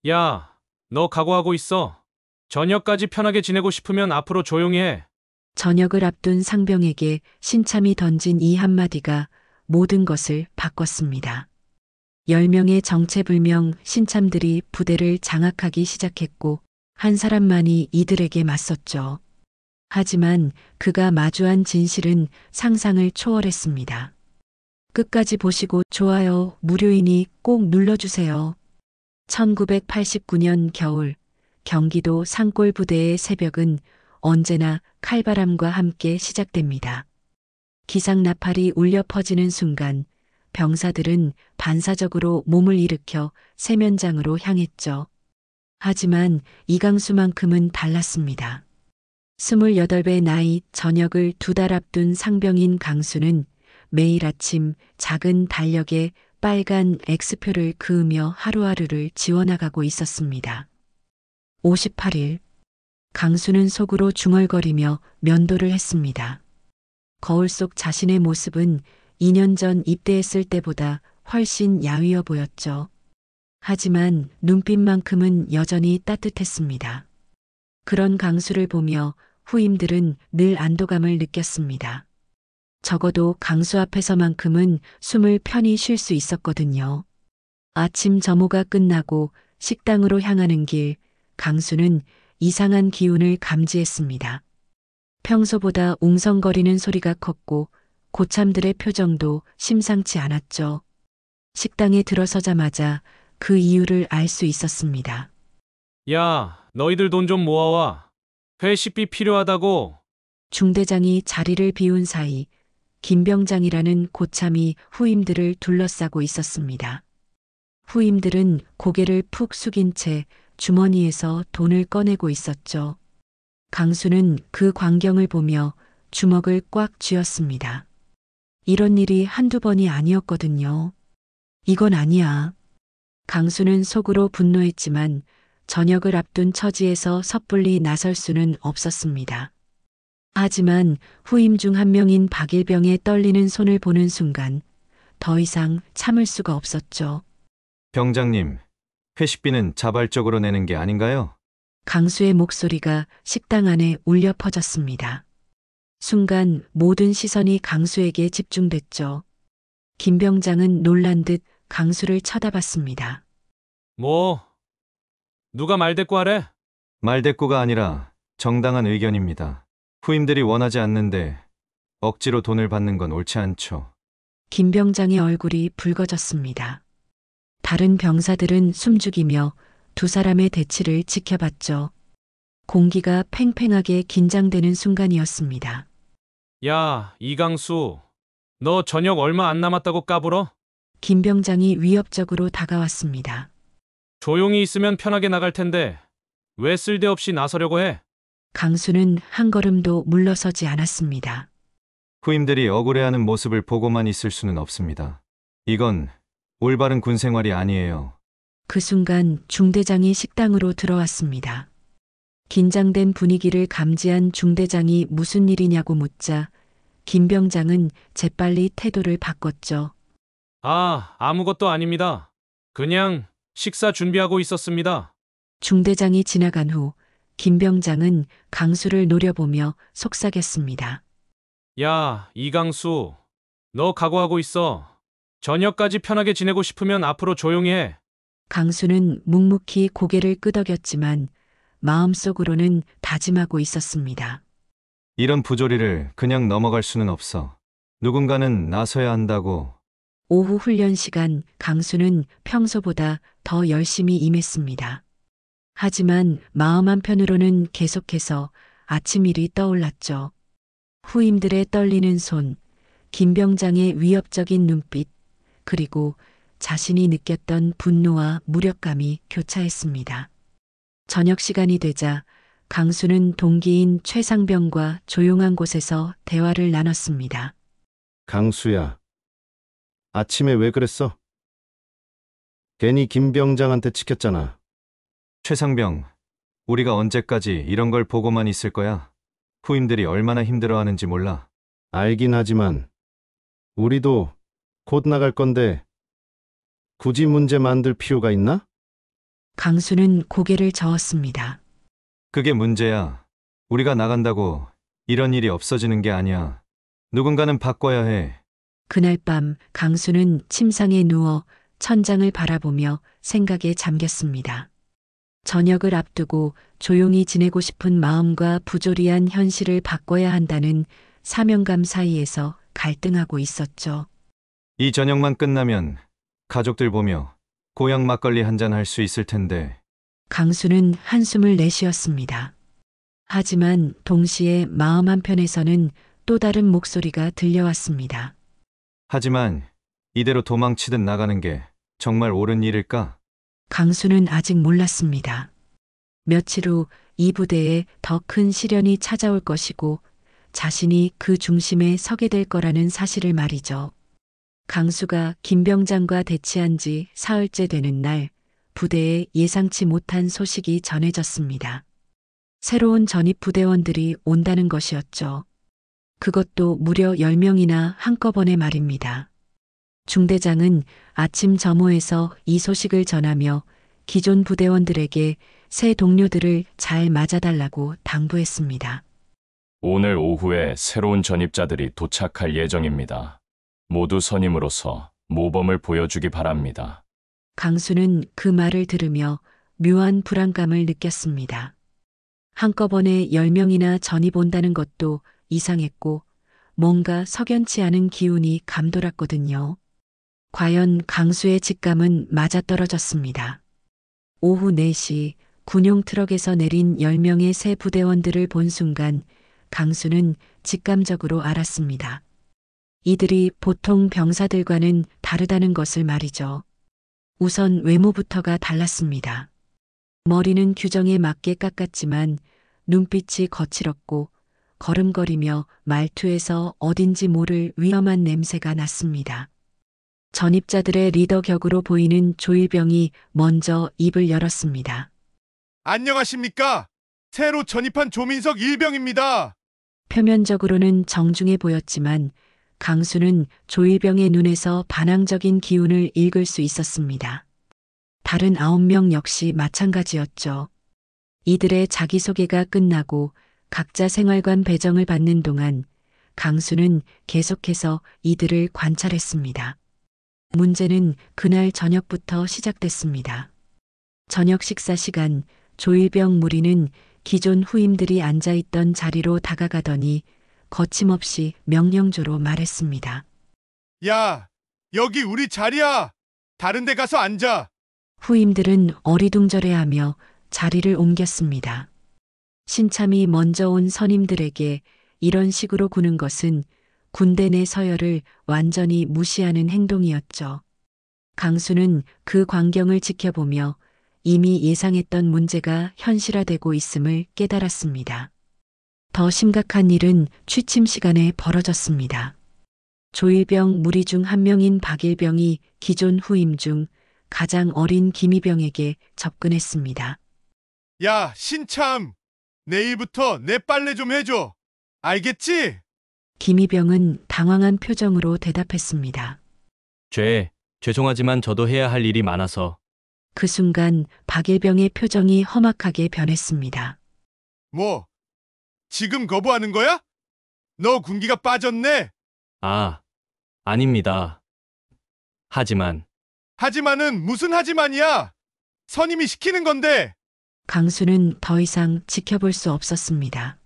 야, 너 각오하고 있어. 저녁까지 편하게 지내고 싶으면 앞으로 조용히 해. 저녁을 앞둔 상병에게 신참이 던진 이 한마디가 모든 것을 바꿨습니다. 10명의 정체불명 신참들이 부대를 장악하기 시작했고 한 사람만이 이들에게 맞섰죠. 하지만 그가 마주한 진실은 상상을 초월했습니다. 끝까지 보시고 좋아요, 무료이니 꼭 눌러주세요. 1989년 겨울, 경기도 산골 부대의 새벽은 언제나 칼바람과 함께 시작됩니다. 기상 나팔이 울려 퍼지는 순간 병사들은 반사적으로 몸을 일으켜 세면장으로 향했죠. 하지만 이강수만큼은 달랐습니다. 28배 나이 전역을 2달 앞둔 상병인 강수는 매일 아침 작은 달력에 빨간 X표를 그으며 하루하루를 지워나가고 있었습니다. 58일, 강수는 속으로 중얼거리며 면도를 했습니다. 거울 속 자신의 모습은 2년 전 입대했을 때보다 훨씬 야위어 보였죠. 하지만 눈빛만큼은 여전히 따뜻했습니다. 그런 강수를 보며 후임들은 늘 안도감을 느꼈습니다. 적어도 강수 앞에서만큼은 숨을 편히 쉴 수 있었거든요. 아침 점호가 끝나고 식당으로 향하는 길, 강수는 이상한 기운을 감지했습니다. 평소보다 웅성거리는 소리가 컸고 고참들의 표정도 심상치 않았죠. 식당에 들어서자마자 그 이유를 알 수 있었습니다. 야, 너희들 돈 좀 모아와. 회식비 필요하다고. 중대장이 자리를 비운 사이 김병장이라는 고참이 후임들을 둘러싸고 있었습니다. 후임들은 고개를 푹 숙인 채 주머니에서 돈을 꺼내고 있었죠. 강수는 그 광경을 보며 주먹을 꽉 쥐었습니다. 이런 일이 한두 번이 아니었거든요. 이건 아니야. 강수는 속으로 분노했지만 저녁을 앞둔 처지에서 섣불리 나설 수는 없었습니다. 하지만 후임 중 한 명인 박일병의 떨리는 손을 보는 순간 더 이상 참을 수가 없었죠. 병장님, 회식비는 자발적으로 내는 게 아닌가요? 강수의 목소리가 식당 안에 울려 퍼졌습니다. 순간 모든 시선이 강수에게 집중됐죠. 김병장은 놀란 듯 강수를 쳐다봤습니다. 뭐? 누가 말대꾸 하래? 말대꾸가 아니라 정당한 의견입니다. 후임들이 원하지 않는데 억지로 돈을 받는 건 옳지 않죠. 김병장의 얼굴이 붉어졌습니다. 다른 병사들은 숨죽이며 두 사람의 대치를 지켜봤죠. 공기가 팽팽하게 긴장되는 순간이었습니다. 야, 이강수. 너 저녁 얼마 안 남았다고 까불어? 김병장이 위협적으로 다가왔습니다. 조용히 있으면 편하게 나갈 텐데 왜 쓸데없이 나서려고 해? 강수는 한 걸음도 물러서지 않았습니다. 후임들이 억울해하는 모습을 보고만 있을 수는 없습니다. 이건 올바른 군 생활이 아니에요. 그 순간 중대장이 식당으로 들어왔습니다. 긴장된 분위기를 감지한 중대장이 무슨 일이냐고 묻자 김병장은 재빨리 태도를 바꿨죠. 아, 아무것도 아닙니다. 그냥 식사 준비하고 있었습니다. 중대장이 지나간 후 김병장은 강수를 노려보며 속삭였습니다. 야, 이강수. 너 각오하고 있어. 저녁까지 편하게 지내고 싶으면 앞으로 조용히 해. 강수는 묵묵히 고개를 끄덕였지만 마음속으로는 다짐하고 있었습니다. 이런 부조리를 그냥 넘어갈 수는 없어. 누군가는 나서야 한다고. 오후 훈련 시간 강수는 평소보다 더 열심히 임했습니다. 하지만 마음 한편으로는 계속해서 아침 일이 떠올랐죠. 후임들의 떨리는 손, 김병장의 위협적인 눈빛, 그리고 자신이 느꼈던 분노와 무력감이 교차했습니다. 저녁 시간이 되자 강수는 동기인 최상병과 조용한 곳에서 대화를 나눴습니다. 강수야, 아침에 왜 그랬어? 괜히 김병장한테 치켰잖아. 최상병, 우리가 언제까지 이런 걸 보고만 있을 거야? 후임들이 얼마나 힘들어하는지 몰라. 알긴 하지만 우리도 곧 나갈 건데 굳이 문제 만들 필요가 있나? 강수는 고개를 저었습니다. 그게 문제야. 우리가 나간다고 이런 일이 없어지는 게 아니야. 누군가는 바꿔야 해. 그날 밤 강수는 침상에 누워 천장을 바라보며 생각에 잠겼습니다. 저녁을 앞두고 조용히 지내고 싶은 마음과 부조리한 현실을 바꿔야 한다는 사명감 사이에서 갈등하고 있었죠. 이 저녁만 끝나면 가족들 보며 고향 막걸리 한잔 할 수 있을 텐데. 강수는 한숨을 내쉬었습니다. 하지만 동시에 마음 한편에서는 또 다른 목소리가 들려왔습니다. 하지만 이대로 도망치듯 나가는 게 정말 옳은 일일까? 강수는 아직 몰랐습니다. 며칠 후 이 부대에 더 큰 시련이 찾아올 것이고 자신이 그 중심에 서게 될 거라는 사실을 말이죠. 강수가 김병장과 대치한 지 사흘째 되는 날 부대에 예상치 못한 소식이 전해졌습니다. 새로운 전입 부대원들이 온다는 것이었죠. 그것도 무려 10명이나 한꺼번에 말입니다. 중대장은 아침 점호에서 이 소식을 전하며 기존 부대원들에게 새 동료들을 잘 맞아달라고 당부했습니다. 오늘 오후에 새로운 전입자들이 도착할 예정입니다. 모두 선임으로서 모범을 보여주기 바랍니다. 강수는 그 말을 들으며 묘한 불안감을 느꼈습니다. 한꺼번에 10명이나 전입 온다는 것도 이상했고 뭔가 석연치 않은 기운이 감돌았거든요. 과연 강수의 직감은 맞아떨어졌습니다. 오후 4시 군용 트럭에서 내린 10명의 새 부대원들을 본 순간 강수는 직감적으로 알았습니다. 이들이 보통 병사들과는 다르다는 것을 말이죠. 우선 외모부터가 달랐습니다. 머리는 규정에 맞게 깎았지만 눈빛이 거칠었고 걸음걸이며 말투에서 어딘지 모를 위험한 냄새가 났습니다. 전입자들의 리더 격으로 보이는 조일병이 먼저 입을 열었습니다. 안녕하십니까? 새로 전입한 조민석 일병입니다. 표면적으로는 정중해 보였지만 강수는 조일병의 눈에서 반항적인 기운을 읽을 수 있었습니다. 다른 9명 역시 마찬가지였죠. 이들의 자기소개가 끝나고 각자 생활관 배정을 받는 동안 강수는 계속해서 이들을 관찰했습니다. 문제는 그날 저녁부터 시작됐습니다. 저녁 식사 시간 조일병 무리는 기존 후임들이 앉아있던 자리로 다가가더니 거침없이 명령조로 말했습니다. 야, 여기 우리 자리야. 다른 데 가서 앉아. 후임들은 어리둥절해하며 자리를 옮겼습니다. 신참이 먼저 온 선임들에게 이런 식으로 구는 것은 군대 내 서열을 완전히 무시하는 행동이었죠. 강수는 그 광경을 지켜보며 이미 예상했던 문제가 현실화되고 있음을 깨달았습니다. 더 심각한 일은 취침 시간에 벌어졌습니다. 조일병 무리 중 한 명인 박일병이 기존 후임 중 가장 어린 김희병에게 접근했습니다. 야, 신참. 내일부터 내 빨래 좀 해줘. 알겠지? 김희병은 당황한 표정으로 대답했습니다. 죄송하지만 저도 해야 할 일이 많아서. 그 순간 박일병의 표정이 험악하게 변했습니다. 뭐, 지금 거부하는 거야? 너 군기가 빠졌네. 아닙니다. 하지만은 무슨 하지만이야. 선임이 시키는 건데. 강수는 더 이상 지켜볼 수 없었습니다.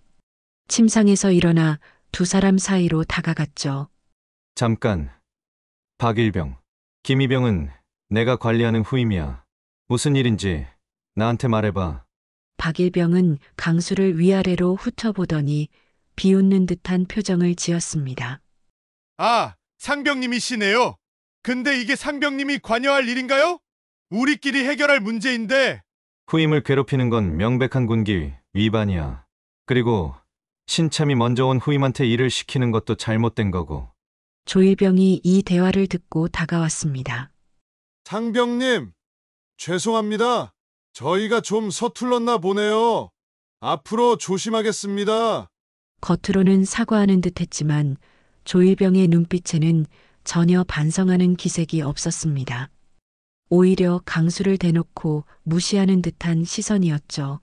침상에서 일어나 두 사람 사이로 다가갔죠. 잠깐. 박일병, 김희병은 내가 관리하는 후임이야. 무슨 일인지 나한테 말해봐. 박일병은 강수를 위아래로 훑어보더니 비웃는 듯한 표정을 지었습니다. 아, 상병님이시네요. 근데 이게 상병님이 관여할 일인가요? 우리끼리 해결할 문제인데. 후임을 괴롭히는 건 명백한 군기 위반이야. 그리고 신참이 먼저 온 후임한테 일을 시키는 것도 잘못된 거고. 조일병이 이 대화를 듣고 다가왔습니다. 상병님, 죄송합니다. 저희가 좀 서툴렀나 보네요. 앞으로 조심하겠습니다. 겉으로는 사과하는 듯 했지만 조일병의 눈빛에는 전혀 반성하는 기색이 없었습니다. 오히려 강수를 대놓고 무시하는 듯한 시선이었죠.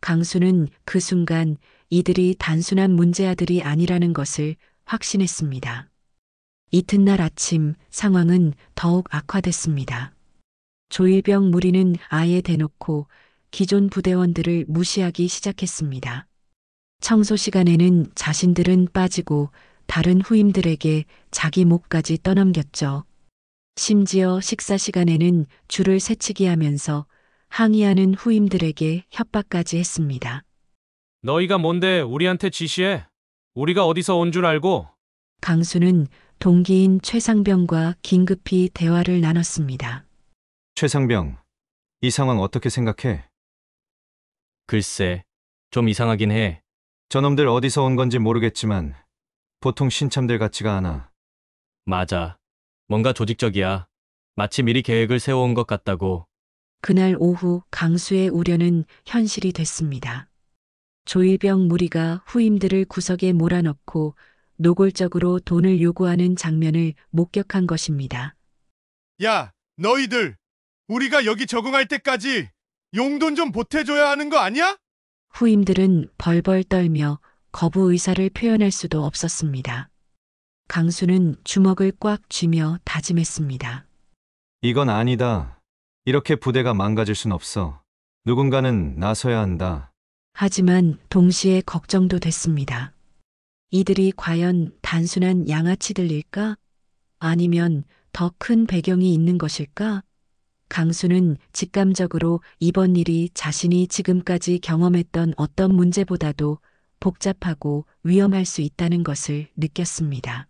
강수는 그 순간 이들이 단순한 문제아들이 아니라는 것을 확신했습니다. 이튿날 아침 상황은 더욱 악화됐습니다. 조일병 무리는 아예 대놓고 기존 부대원들을 무시하기 시작했습니다. 청소 시간에는 자신들은 빠지고 다른 후임들에게 자기 몫까지 떠넘겼죠. 심지어 식사 시간에는 줄을 세치게 하면서 항의하는 후임들에게 협박까지 했습니다. 너희가 뭔데 우리한테 지시해? 우리가 어디서 온 줄 알고? 강수는 동기인 최상병과 긴급히 대화를 나눴습니다. 최상병, 이 상황 어떻게 생각해? 글쎄, 좀 이상하긴 해. 저놈들 어디서 온 건지 모르겠지만 보통 신참들 같지가 않아. 맞아. 뭔가 조직적이야. 마치 미리 계획을 세워온 것 같다고. 그날 오후 강수의 우려는 현실이 됐습니다. 조일병 무리가 후임들을 구석에 몰아넣고 노골적으로 돈을 요구하는 장면을 목격한 것입니다. 야, 너희들! 우리가 여기 적응할 때까지 용돈 좀 보태줘야 하는 거 아니야? 후임들은 벌벌 떨며 거부 의사를 표현할 수도 없었습니다. 강수는 주먹을 꽉 쥐며 다짐했습니다. 이건 아니다. 이렇게 부대가 망가질 순 없어. 누군가는 나서야 한다. 하지만 동시에 걱정도 됐습니다. 이들이 과연 단순한 양아치들일까? 아니면 더 큰 배경이 있는 것일까? 강수는 직감적으로 이번 일이 자신이 지금까지 경험했던 어떤 문제보다도 복잡하고 위험할 수 있다는 것을 느꼈습니다.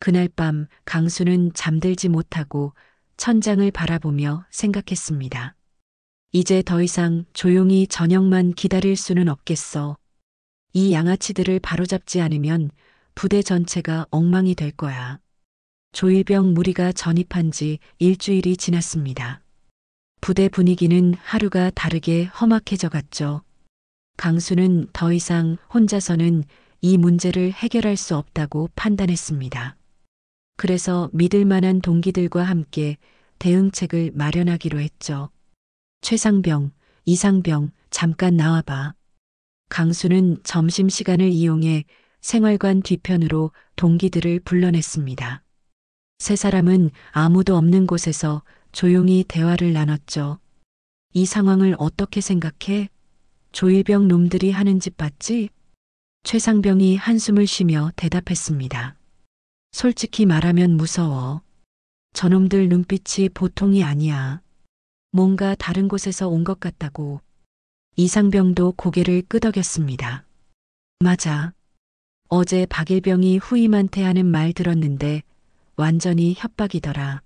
그날 밤 강수는 잠들지 못하고 천장을 바라보며 생각했습니다. 이제 더 이상 조용히 저녁만 기다릴 수는 없겠어. 이 양아치들을 바로잡지 않으면 부대 전체가 엉망이 될 거야. 조일병 무리가 전입한 지 일주일이 지났습니다. 부대 분위기는 하루가 다르게 험악해져 갔죠. 강수는 더 이상 혼자서는 이 문제를 해결할 수 없다고 판단했습니다. 그래서 믿을 만한 동기들과 함께 대응책을 마련하기로 했죠. 최상병, 이상병, 잠깐 나와봐. 강수는 점심시간을 이용해 생활관 뒤편으로 동기들을 불러냈습니다. 세 사람은 아무도 없는 곳에서 조용히 대화를 나눴죠. 이 상황을 어떻게 생각해? 조일병 놈들이 하는 짓 봤지? 최상병이 한숨을 쉬며 대답했습니다. 솔직히 말하면 무서워. 저놈들 눈빛이 보통이 아니야. 뭔가 다른 곳에서 온 것 같다고. 이상병도 고개를 끄덕였습니다. 맞아. 어제 박일병이 후임한테 하는 말 들었는데 완전히 협박이더라.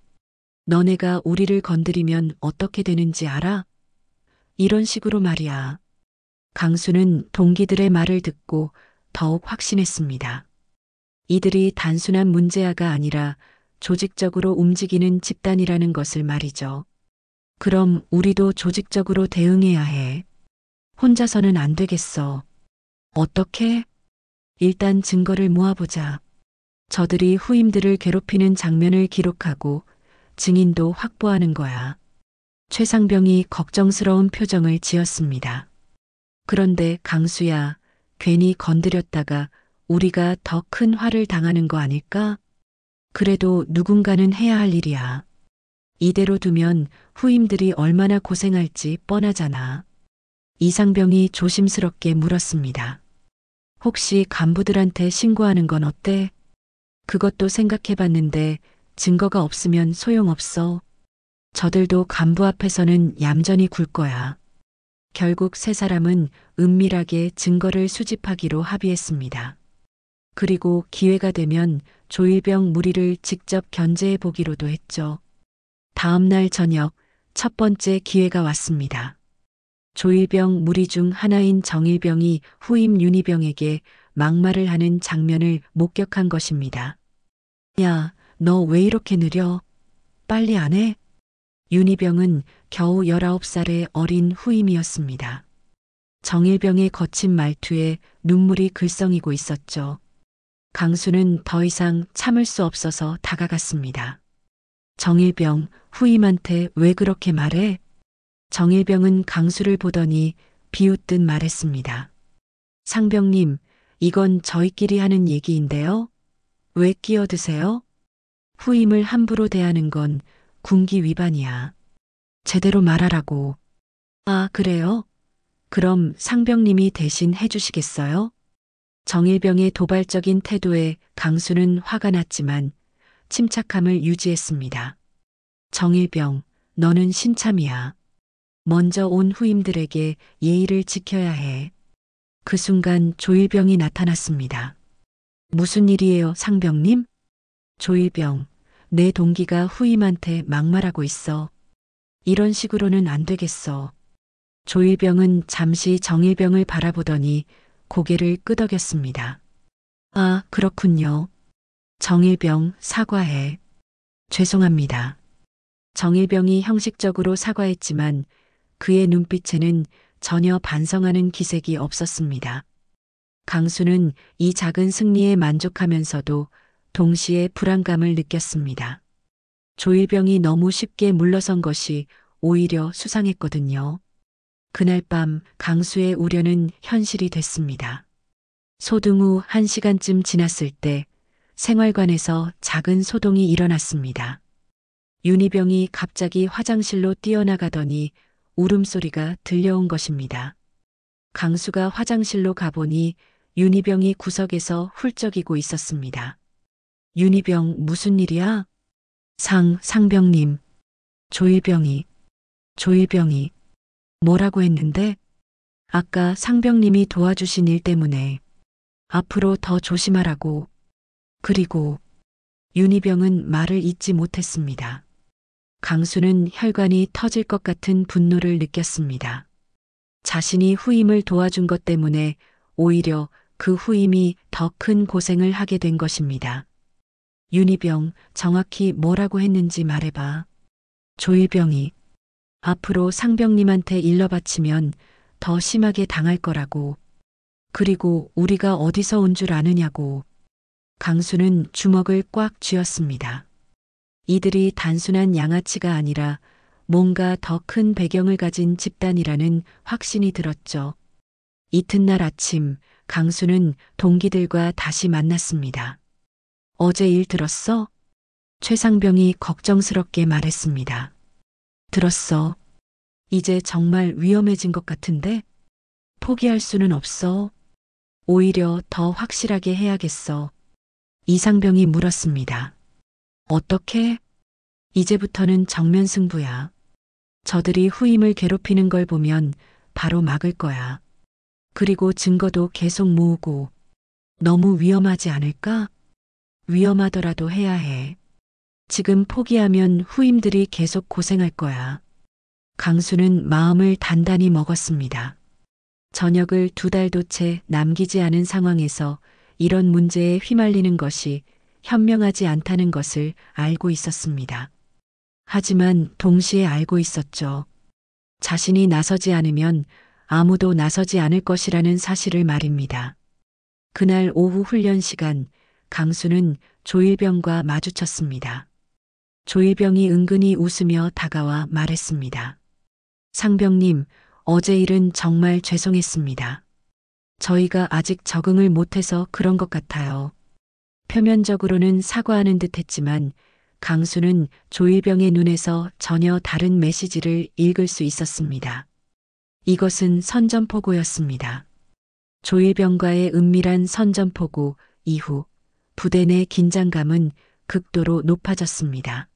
너네가 우리를 건드리면 어떻게 되는지 알아? 이런 식으로 말이야. 강수는 동기들의 말을 듣고 더욱 확신했습니다. 이들이 단순한 문제아가 아니라 조직적으로 움직이는 집단이라는 것을 말이죠. 그럼 우리도 조직적으로 대응해야 해. 혼자서는 안 되겠어. 어떻게? 일단 증거를 모아보자. 저들이 후임들을 괴롭히는 장면을 기록하고 증인도 확보하는 거야. 최상병이 걱정스러운 표정을 지었습니다. 그런데 강수야, 괜히 건드렸다가 우리가 더 큰 화를 당하는 거 아닐까? 그래도 누군가는 해야 할 일이야. 이대로 두면 후임들이 얼마나 고생할지 뻔하잖아. 이상병이 조심스럽게 물었습니다. 혹시 간부들한테 신고하는 건 어때? 그것도 생각해봤는데 증거가 없으면 소용없어. 저들도 간부 앞에서는 얌전히 굴 거야. 결국 세 사람은 은밀하게 증거를 수집하기로 합의했습니다. 그리고 기회가 되면 조일병 무리를 직접 견제해 보기로도 했죠. 다음 날 저녁 첫 번째 기회가 왔습니다. 조일병 무리 중 하나인 정일병이 후임 윤희병에게 막말을 하는 장면을 목격한 것입니다. 야, 너 왜 이렇게 느려? 빨리 안 해? 윤희병은 겨우 19살의 어린 후임이었습니다. 정일병의 거친 말투에 눈물이 글썽이고 있었죠. 강수는 더 이상 참을 수 없어서 다가갔습니다. 정일병, 후임한테 왜 그렇게 말해? 정일병은 강수를 보더니 비웃듯 말했습니다. 상병님, 이건 저희끼리 하는 얘기인데요. 왜 끼어드세요? 후임을 함부로 대하는 건 군기 위반이야. 제대로 말하라고. 아, 그래요? 그럼 상병님이 대신 해주시겠어요? 정일병의 도발적인 태도에 강수는 화가 났지만 침착함을 유지했습니다. 정일병, 너는 신참이야. 먼저 온 후임들에게 예의를 지켜야 해. 그 순간 조일병이 나타났습니다. 무슨 일이에요, 상병님? 조일병, 내 동기가 후임한테 막말하고 있어. 이런 식으로는 안 되겠어. 조일병은 잠시 정일병을 바라보더니 고개를 끄덕였습니다. 아, 그렇군요. 정일병, 사과해. 죄송합니다. 정일병이 형식적으로 사과했지만 그의 눈빛에는 전혀 반성하는 기색이 없었습니다. 강수는 이 작은 승리에 만족하면서도 동시에 불안감을 느꼈습니다. 조일병이 너무 쉽게 물러선 것이 오히려 수상했거든요. 그날 밤 강수의 우려는 현실이 됐습니다. 소등 후 1시간쯤 지났을 때 생활관에서 작은 소동이 일어났습니다. 윤희병이 갑자기 화장실로 뛰어나가더니 울음소리가 들려온 것입니다. 강수가 화장실로 가보니 윤희병이 구석에서 훌쩍이고 있었습니다. 윤희병, 무슨 일이야? 상병님. 조일병이 뭐라고 했는데? 아까 상병님이 도와주신 일 때문에 앞으로 더 조심하라고. 그리고 윤희병은 말을 잇지 못했습니다. 강수는 혈관이 터질 것 같은 분노를 느꼈습니다. 자신이 후임을 도와준 것 때문에 오히려 그 후임이 더 큰 고생을 하게 된 것입니다. 윤희병, 정확히 뭐라고 했는지 말해봐. 조일병이 앞으로 상병님한테 일러 바치면 더 심하게 당할 거라고. 그리고 우리가 어디서 온 줄 아느냐고. 강수는 주먹을 꽉 쥐었습니다. 이들이 단순한 양아치가 아니라 뭔가 더 큰 배경을 가진 집단이라는 확신이 들었죠. 이튿날 아침 강수는 동기들과 다시 만났습니다. 어제 일 들었어? 최상병이 걱정스럽게 말했습니다. 들었어. 이제 정말 위험해진 것 같은데? 포기할 수는 없어. 오히려 더 확실하게 해야겠어. 이상병이 물었습니다. 어떻게? 이제부터는 정면 승부야. 저들이 후임을 괴롭히는 걸 보면 바로 막을 거야. 그리고 증거도 계속 모으고. 너무 위험하지 않을까? 위험하더라도 해야 해. 지금 포기하면 후임들이 계속 고생할 거야. 강수는 마음을 단단히 먹었습니다. 저녁을 2달도 채 남기지 않은 상황에서 이런 문제에 휘말리는 것이 현명하지 않다는 것을 알고 있었습니다. 하지만 동시에 알고 있었죠. 자신이 나서지 않으면 아무도 나서지 않을 것이라는 사실을 말입니다. 그날 오후 훈련 시간, 강수는 조일병과 마주쳤습니다. 조일병이 은근히 웃으며 다가와 말했습니다. 상병님, 어제 일은 정말 죄송했습니다. 저희가 아직 적응을 못해서 그런 것 같아요. 표면적으로는 사과하는 듯 했지만 강수는 조일병의 눈에서 전혀 다른 메시지를 읽을 수 있었습니다. 이것은 선전포고였습니다. 조일병과의 은밀한 선전포고 이후 부대 내 긴장감은 극도로 높아졌습니다.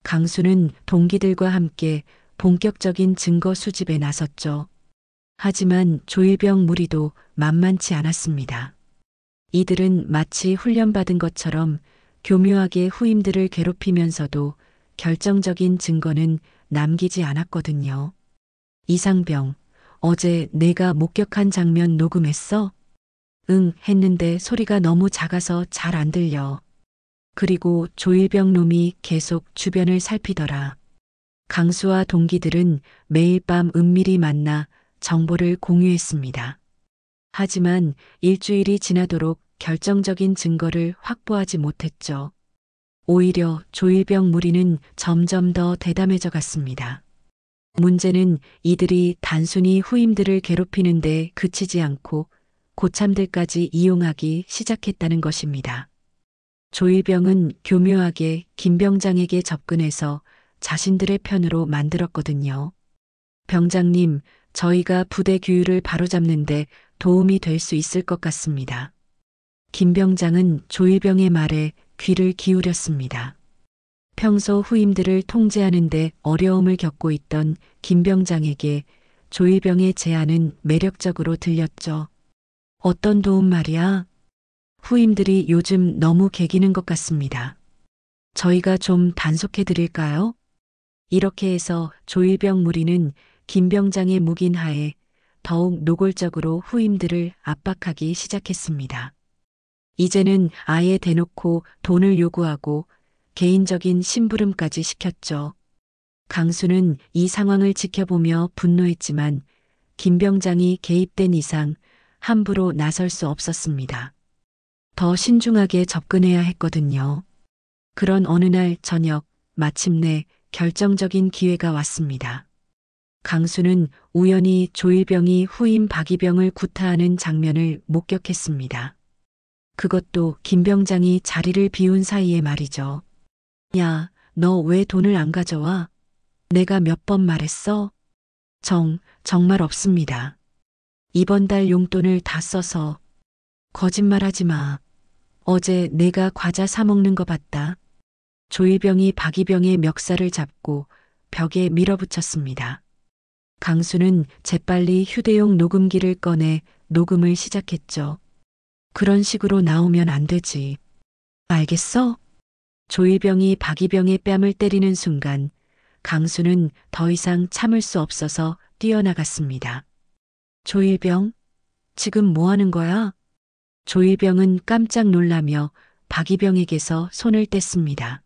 강수는 동기들과 함께 본격적인 증거 수집에 나섰죠. 하지만 조일병 무리도 만만치 않았습니다. 이들은 마치 훈련받은 것처럼 교묘하게 후임들을 괴롭히면서도 결정적인 증거는 남기지 않았거든요. 이상병, 어제 내가 목격한 장면 녹음했어? 응, 했는데 소리가 너무 작아서 잘 안 들려. 그리고 조일병 놈이 계속 주변을 살피더라. 강수와 동기들은 매일 밤 은밀히 만나 정보를 공유했습니다. 하지만 일주일이 지나도록 결정적인 증거를 확보하지 못했죠. 오히려 조일병 무리는 점점 더 대담해져 갔습니다. 문제는 이들이 단순히 후임들을 괴롭히는데 그치지 않고 고참들까지 이용하기 시작했다는 것입니다. 조일병은 교묘하게 김병장에게 접근해서 자신들의 편으로 만들었거든요. 병장님, 저희가 부대 규율을 바로잡는데 도움이 될 수 있을 것 같습니다. 김병장은 조일병의 말에 귀를 기울였습니다. 평소 후임들을 통제하는데 어려움을 겪고 있던 김병장에게 조일병의 제안은 매력적으로 들렸죠. 어떤 도움 말이야? 후임들이 요즘 너무 개기는 것 같습니다. 저희가 좀 단속해 드릴까요? 이렇게 해서 조일병 무리는 김병장의 묵인하에 더욱 노골적으로 후임들을 압박하기 시작했습니다. 이제는 아예 대놓고 돈을 요구하고 개인적인 심부름까지 시켰죠. 강수는 이 상황을 지켜보며 분노했지만 김병장이 개입된 이상 함부로 나설 수 없었습니다. 더 신중하게 접근해야 했거든요. 그런 어느 날 저녁 마침내 결정적인 기회가 왔습니다. 강수는 우연히 조일병이 후임 박이병을 구타하는 장면을 목격했습니다. 그것도 김병장이 자리를 비운 사이에 말이죠. 야, 너 왜 돈을 안 가져와? 내가 몇 번 말했어? 정말 없습니다. 이번 달 용돈을 다 써서. 거짓말하지 마. 어제 내가 과자 사 먹는 거 봤다. 조일병이 박이병의 멱살을 잡고 벽에 밀어붙였습니다. 강수는 재빨리 휴대용 녹음기를 꺼내 녹음을 시작했죠. 그런 식으로 나오면 안 되지. 알겠어? 조일병이 박이병의 뺨을 때리는 순간 강수는 더 이상 참을 수 없어서 뛰어나갔습니다. 조일병, 지금 뭐 하는 거야? 조일병은 깜짝 놀라며 박이병에게서 손을 뗐습니다.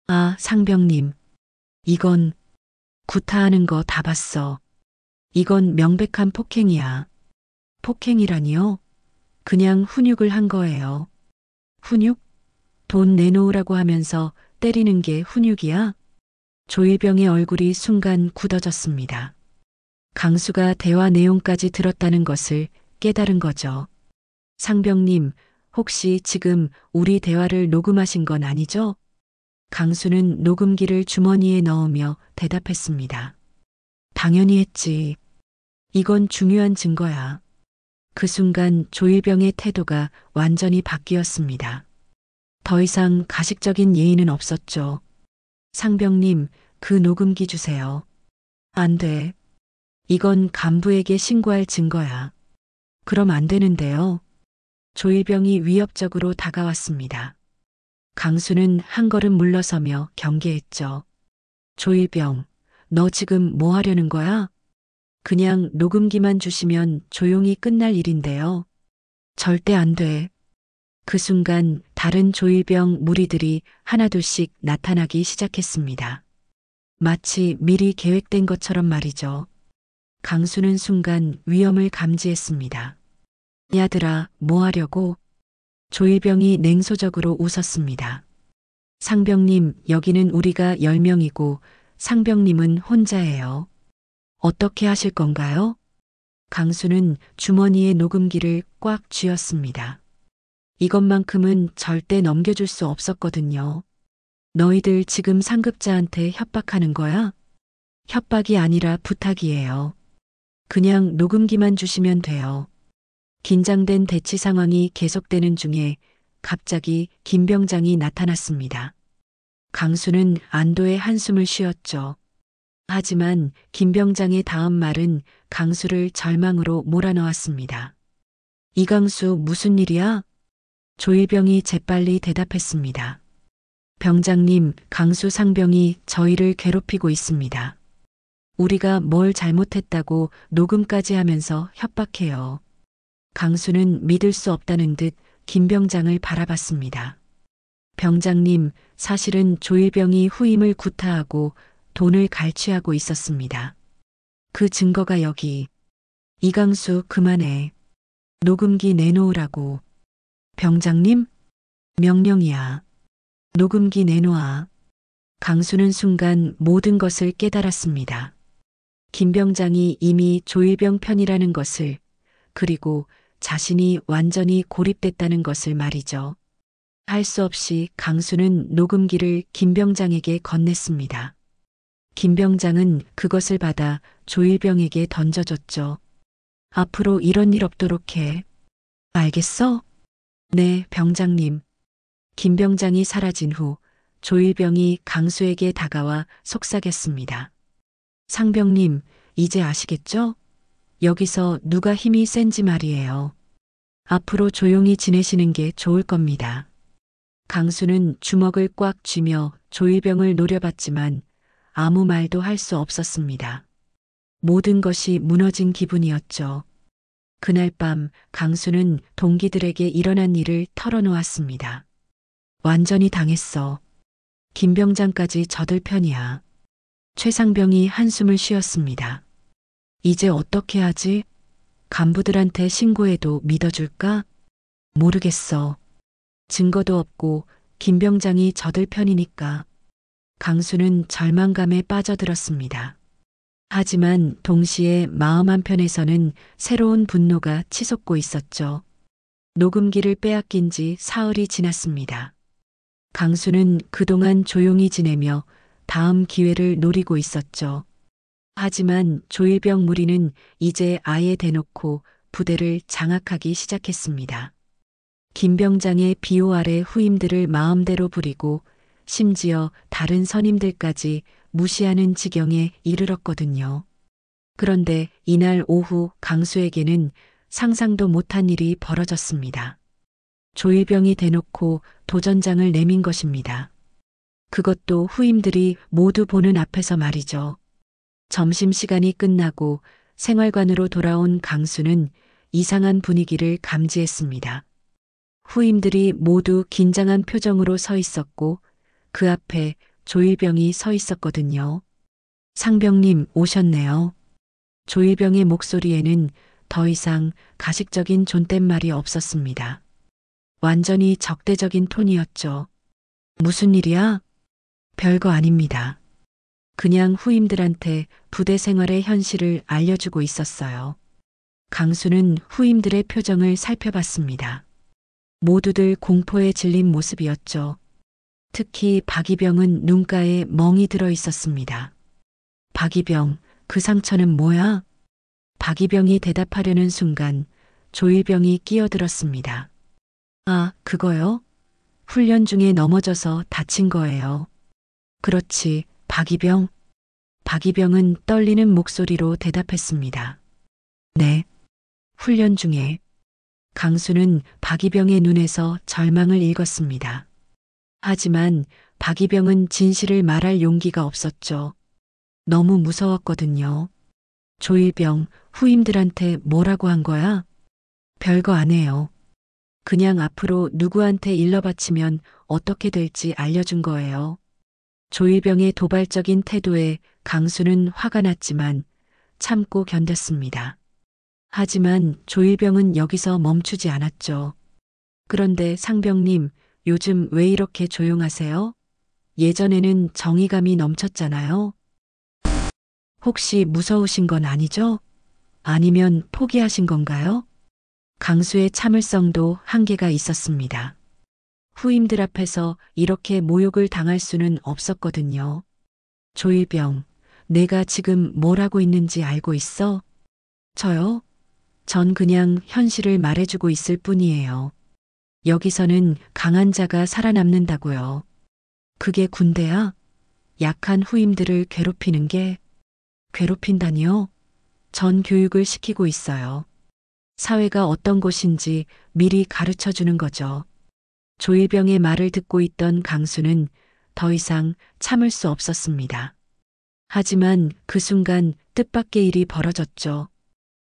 아, 상병님. 이건 구타하는 거 다 봤어. 이건 명백한 폭행이야. 폭행이라니요? 그냥 훈육을 한 거예요. 훈육? 돈 내놓으라고 하면서 때리는 게 훈육이야? 조일병의 얼굴이 순간 굳어졌습니다. 강수가 대화 내용까지 들었다는 것을 깨달은 거죠. 상병님, 혹시 지금 우리 대화를 녹음하신 건 아니죠? 강수는 녹음기를 주머니에 넣으며 대답했습니다. 당연히 했지. 이건 중요한 증거야. 그 순간 조일병의 태도가 완전히 바뀌었습니다. 더 이상 가식적인 예의는 없었죠. 상병님, 그 녹음기 주세요. 안 돼. 이건 간부에게 신고할 증거야. 그럼 안 되는데요. 조일병이 위협적으로 다가왔습니다. 강수는 한 걸음 물러서며 경계했죠. 조일병, 너 지금 뭐 하려는 거야? 그냥 녹음기만 주시면 조용히 끝날 일인데요. 절대 안 돼. 그 순간 다른 조일병 무리들이 하나둘씩 나타나기 시작했습니다. 마치 미리 계획된 것처럼 말이죠. 강수는 순간 위험을 감지했습니다. 야들아, 뭐 하려고? 조일병이 냉소적으로 웃었습니다. 상병님, 여기는 우리가 10명이고 상병님은 혼자예요. 어떻게 하실 건가요? 강수는 주머니에 녹음기를 꽉 쥐었습니다. 이것만큼은 절대 넘겨줄 수 없었거든요. 너희들 지금 상급자한테 협박하는 거야? 협박이 아니라 부탁이에요. 그냥 녹음기만 주시면 돼요. 긴장된 대치 상황이 계속되는 중에 갑자기 김병장이 나타났습니다. 강수는 안도의 한숨을 쉬었죠. 하지만 김병장의 다음 말은 강수를 절망으로 몰아넣었습니다. 이강수, 무슨 일이야? 조일병이 재빨리 대답했습니다. 병장님, 강수 상병이 저희를 괴롭히고 있습니다. 우리가 뭘 잘못했다고 녹음까지 하면서 협박해요. 강수는 믿을 수 없다는 듯 김병장을 바라봤습니다. 병장님, 사실은 조일병이 후임을 구타하고 돈을 갈취하고 있었습니다. 그 증거가 여기. 이강수, 그만해. 녹음기 내놓으라고. 병장님? 명령이야. 녹음기 내놓아. 강수는 순간 모든 것을 깨달았습니다. 김병장이 이미 조일병 편이라는 것을, 그리고 자신이 완전히 고립됐다는 것을 말이죠. 할 수 없이 강수는 녹음기를 김병장에게 건넸습니다. 김병장은 그것을 받아 조일병에게 던져줬죠. 앞으로 이런 일 없도록 해. 알겠어? 네, 병장님. 김병장이 사라진 후 조일병이 강수에게 다가와 속삭였습니다. 상병님, 이제 아시겠죠? 여기서 누가 힘이 센지 말이에요. 앞으로 조용히 지내시는 게 좋을 겁니다. 강수는 주먹을 꽉 쥐며 조일병을 노려봤지만 아무 말도 할 수 없었습니다. 모든 것이 무너진 기분이었죠. 그날 밤 강수는 동기들에게 일어난 일을 털어놓았습니다. 완전히 당했어. 김병장까지 져들 편이야. 최상병이 한숨을 쉬었습니다. 이제 어떻게 하지? 간부들한테 신고해도 믿어줄까? 모르겠어. 증거도 없고 김병장이 져들 편이니까. 강수는 절망감에 빠져들었습니다. 하지만 동시에 마음 한편에서는 새로운 분노가 치솟고 있었죠. 녹음기를 빼앗긴 지 사흘이 지났습니다. 강수는 그동안 조용히 지내며 다음 기회를 노리고 있었죠. 하지만 조일병 무리는 이제 아예 대놓고 부대를 장악하기 시작했습니다. 김병장의 비호 아래 후임들을 마음대로 부리고 심지어 다른 선임들까지 무시하는 지경에 이르렀거든요. 그런데 이날 오후 강수에게는 상상도 못한 일이 벌어졌습니다. 조일병이 대놓고 도전장을 내민 것입니다. 그것도 후임들이 모두 보는 앞에서 말이죠. 점심시간이 끝나고 생활관으로 돌아온 강수는 이상한 분위기를 감지했습니다. 후임들이 모두 긴장한 표정으로 서 있었고 그 앞에 조일병이 서 있었거든요. 상병님 오셨네요. 조일병의 목소리에는 더 이상 가식적인 존댓말이 없었습니다. 완전히 적대적인 톤이었죠. 무슨 일이야? 별거 아닙니다. 그냥 후임들한테 부대 생활의 현실을 알려주고 있었어요. 강수는 후임들의 표정을 살펴봤습니다. 모두들 공포에 질린 모습이었죠. 특히 박이병은 눈가에 멍이 들어 있었습니다. 박이병, 그 상처는 뭐야? 박이병이 대답하려는 순간 조일병이 끼어들었습니다. 아, 그거요? 훈련 중에 넘어져서 다친 거예요. 그렇지, 박이병. 박이병은 떨리는 목소리로 대답했습니다. 네. 훈련 중에. 강수는 박이병의 눈에서 절망을 읽었습니다. 하지만 박이병은 진실을 말할 용기가 없었죠. 너무 무서웠거든요. 조일병, 후임들한테 뭐라고 한 거야? 별거 안 해요. 그냥 앞으로 누구한테 일러 바치면 어떻게 될지 알려준 거예요. 조일병의 도발적인 태도에 강수는 화가 났지만 참고 견뎠습니다. 하지만 조일병은 여기서 멈추지 않았죠. 그런데 상병님, 요즘 왜 이렇게 조용하세요? 예전에는 정의감이 넘쳤잖아요. 혹시 무서우신 건 아니죠? 아니면 포기하신 건가요? 강수의 참을성도 한계가 있었습니다. 후임들 앞에서 이렇게 모욕을 당할 수는 없었거든요. 조일병, 내가 지금 뭘 하고 있는지 알고 있어? 저요? 전 그냥 현실을 말해주고 있을 뿐이에요. 여기서는 강한 자가 살아남는다고요. 그게 군대야? 약한 후임들을 괴롭히는 게? 괴롭힌다니요? 전 교육을 시키고 있어요. 사회가 어떤 곳인지 미리 가르쳐 주는 거죠. 조일병의 말을 듣고 있던 강수는 더 이상 참을 수 없었습니다. 하지만 그 순간 뜻밖의 일이 벌어졌죠.